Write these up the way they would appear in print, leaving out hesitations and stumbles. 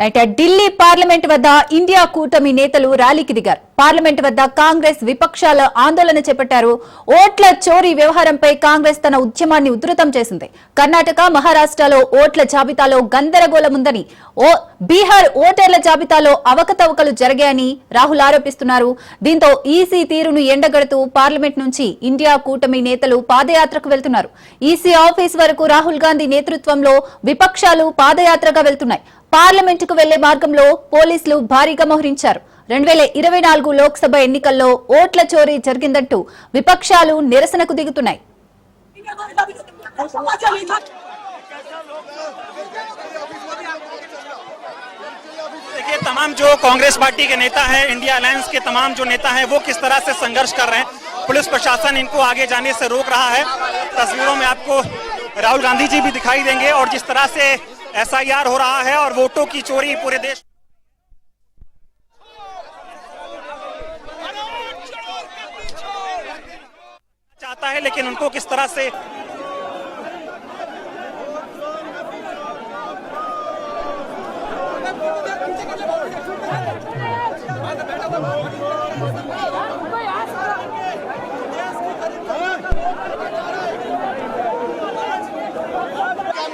Right Delhi parliament వద్ద India కూటమి నేతలు ర్యాలీకి దిగారు. పార్లమెంట్ వద్ద కాంగ్రెస్ విపక్షాల ఆందోళన చేపట్టారు. ఓట్ల చోరీ వ్యవహారంపై కాంగ్రెస్ తన ఉద్యమాన్ని ఉధృతం చేసింది. కర్ణాటక, మహారాష్ట్రలో ఓట్ల జాబితాలో గందరగోళముందని, బీహార్ ఓటర్ల జాబితాలో అవకతవకలు జరిగాయని రాహుల్ ఆరోపిస్తున్నారు. దీంతో ఈసీ తీరును ఎండగడుతూ పార్లమెంట్ నుంచి ఇండియా కూటమి నేతలు పాదయాత్రకు వెళ్తున్నారు. ఈసీ ఆఫీస్ వరకు రాహుల్ గాంధీ నేతృత్వంలో విపక్షాలు పాదయాత్రగా వెళ్తున్నాయి. పార్లమెంటుకు వెళ్లే మార్గంలో పోలీసులు భారీగా మోహరించారు. 2024 లోక్సభ ఎన్నికల్లో ఓట్ల చోరీ జరిగిందంటూ విపక్షాలు నిరసనకు దిగుతున్నాయి. देखिए, तमाम जो कांग्रेस पार्टी के नेता हैं, इंडिया अलायंस के तमाम जो नेता हैं, वो किस तरह से संघर्ष कर रहे हैं. पुलिस प्रशासन इनको आगे जाने से रोक रहा है. तस्वीरों में आपको राहुल गांधी जी भी दिखाई देंगे और जिस तरह से एसआईआर हो रहा है और वोटों की चोरी पूरे देश चाहता है, लेकिन उनको किस तरह से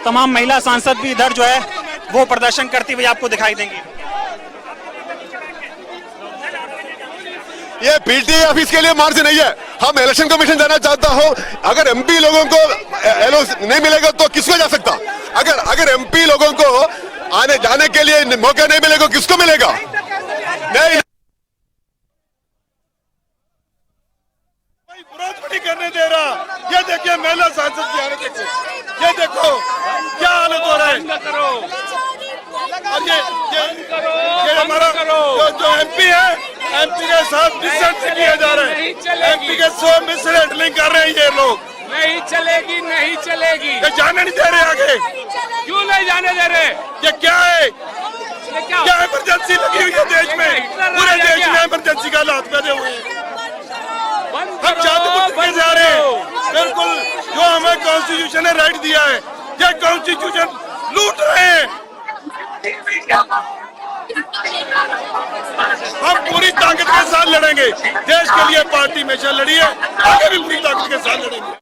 तमाम महिला सांसद भी इधर जो है वो प्रदर्शन करती हुई आपको दिखाई देंगी. ये पीटी ऑफिस के लिए मार्च नहीं है. हम इलेक्शन कमीशन जाना चाहता हूं. अगर एमपी लोगों को नहीं मिलेगा तो किसको जा सकता? अगर एमपी लोगों को आने जाने के लिए मौका नहीं मिलेगा, किसको मिलेगा? नहीं विरोध नहीं करने दे रहा. ये देखिए महिला सांसद की हालत देखिए. ये देखो क्या हालत हो रहा है. और ये हमारा जो एमपी है, एमपी के साथ डिसेंट किया जा रहा है. एमपी के सो मिसहैंडलिंग कर रहे हैं ये लोग. नहीं चलेगी, नहीं चलेगी. ये जाने नहीं दे रहे आगे. क्यों नहीं जाने दे रहे? ये क्या है? क्या इमरजेंसी लगी हुई है देश में? पूरे देश में इमरजेंसी का हालात पैदा हुए हैं. हम जाते जा रहे हैं. बिल्कुल जो हमें कॉन्स्टिट्यूशन ने राइट दिया है, ये कॉन्स्टिट्यूशन लूट रहे हैं. हम पूरी ताकत के साथ लड़ेंगे. देश के लिए पार्टी हमेशा लड़ी है, आगे भी पूरी ताकत के साथ लड़ेंगे.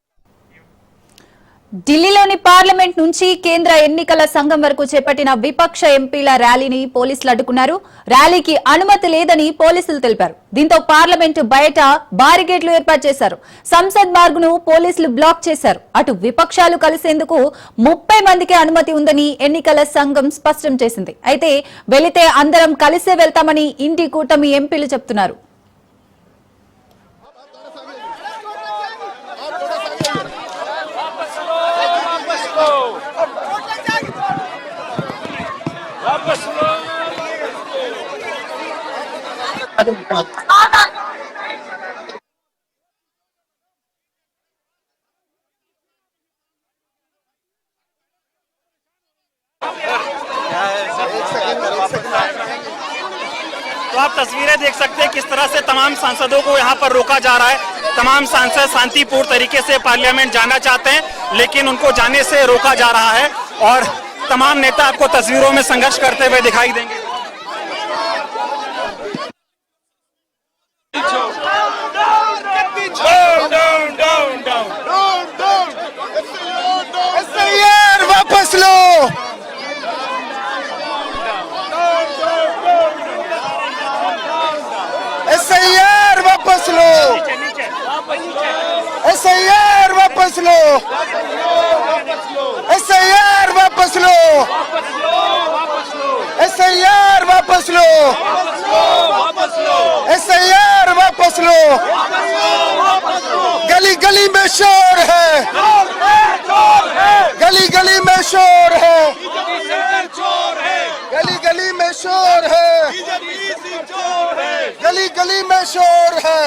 ఢిల్లీలోని పార్లమెంట్ నుంచి కేంద్ర ఎన్నికల సంఘం వరకు చేపట్టిన విపక్ష ఎంపీల ర్యాలీని పోలీసులు అడ్డుకున్నారు. ర్యాలీకి అనుమతి లేదని పోలీసులు తెలిపారు. దీంతో పార్లమెంటు బయట బారికేడ్లు ఏర్పాటు చేశారు. సంసద్ మార్గును పోలీసులు బ్లాక్ చేశారు. అటు విపక్షాలు కలిసేందుకు 30 మందికి అనుమతి ఉందని ఎన్నికల సంఘం స్పష్టం చేసింది. అయితే వెళితే అందరం కలిసే వెళ్తామని ఇండి కూటమి ఎంపీలు చెప్తున్నారు. तो आप तस्वीरें देख सकते हैं किस तरह से तमाम सांसदों को यहाँ पर रोका जा रहा है. तमाम सांसद शांतिपूर्ण तरीके से पार्लियामेंट जाना चाहते हैं, लेकिन उनको जाने से रोका जा रहा है और तमाम नेता आपको तस्वीरों में संघर्ष करते हुए दिखाई देंगे. वापस लो. SIR वापस लो. SIR वापस लो. SIR वापस लो. SIR वापस लो. SIR वापस लो. गली गली में शोर है. गली गली में शोर है. गली गली में शोर है. गली गली में शोर है.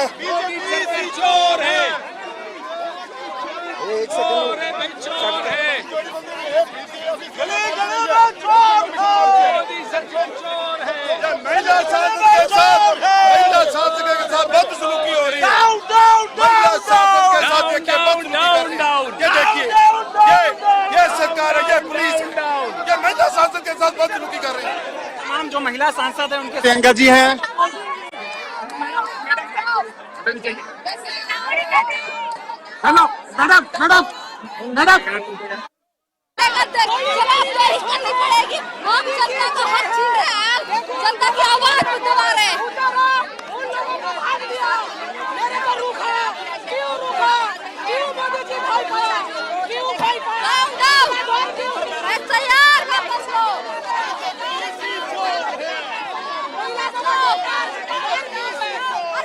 एक महिला सांसद के साथ बदसलूकी हो रही है. महिला सांसद के साथ ये देखिए, ये सरकार है, ये पुलिस है, ये महिला सांसद के साथ बदसलूकी कर रही है. तमाम जो महिला सांसद है उनके प्रियंका जी हैं। हेलो मैडम मैडम मैडम जवाबदारी करनी पड़ेगी। हम जनता का हक छीन रहे हैं, जनता की आवाज को दबा रहे हैं। मेरे को रूठा, क्यों रूठा? क्यों मोदी जी भाई खाया? क्यों भाई खाया? SIR वापस लो।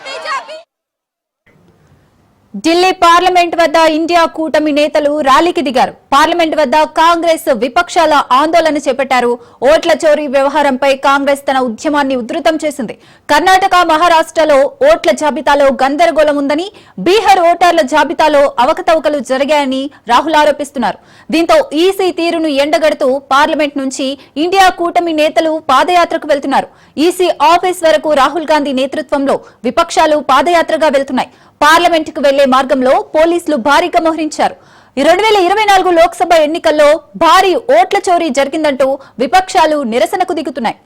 बीजेपी ఢిల్లీ పార్లమెంట్ వద్ద ఇండియా కూటమి నేతలు ర్యాలీకి దిగారు. పార్లమెంట్ వద్ద కాంగ్రెస్ విపక్షాల ఆందోళన చేపట్టారు. ఓట్ల చోరీ వ్యవహారంపై కాంగ్రెస్ తన ఉద్యమాన్ని ఉధృతం చేసింది. కర్ణాటక, మహారాష్ట్రలో ఓట్ల జాబితాలో గందరగోళం ఉందని, బీహార్ ఓటర్ల జాబితాలో అవకతవకలు జరిగాయని రాహుల్ ఆరోపిస్తున్నారు. దీంతో ఈసీ తీరును ఎండగడుతూ పార్లమెంట్ నుంచి ఇండియా కూటమి నేతలు పాదయాత్రకు వెళ్తున్నారు. ఈసీ ఆఫీస్ వరకు రాహుల్ గాంధీ నేతృత్వంలో విపక్షాలు పాదయాత్రగా వెళ్తున్నాయి. పార్లమెంటుకు వెళ్లే మార్గంలో పోలీసులు భారీగా మోహరించారు. 2024 లోక్సభ ఎన్నికల్లో భారీ ఓట్ల చోరీ జరిగిందంటూ విపక్షాలు నిరసనకు దిగుతున్నాయి.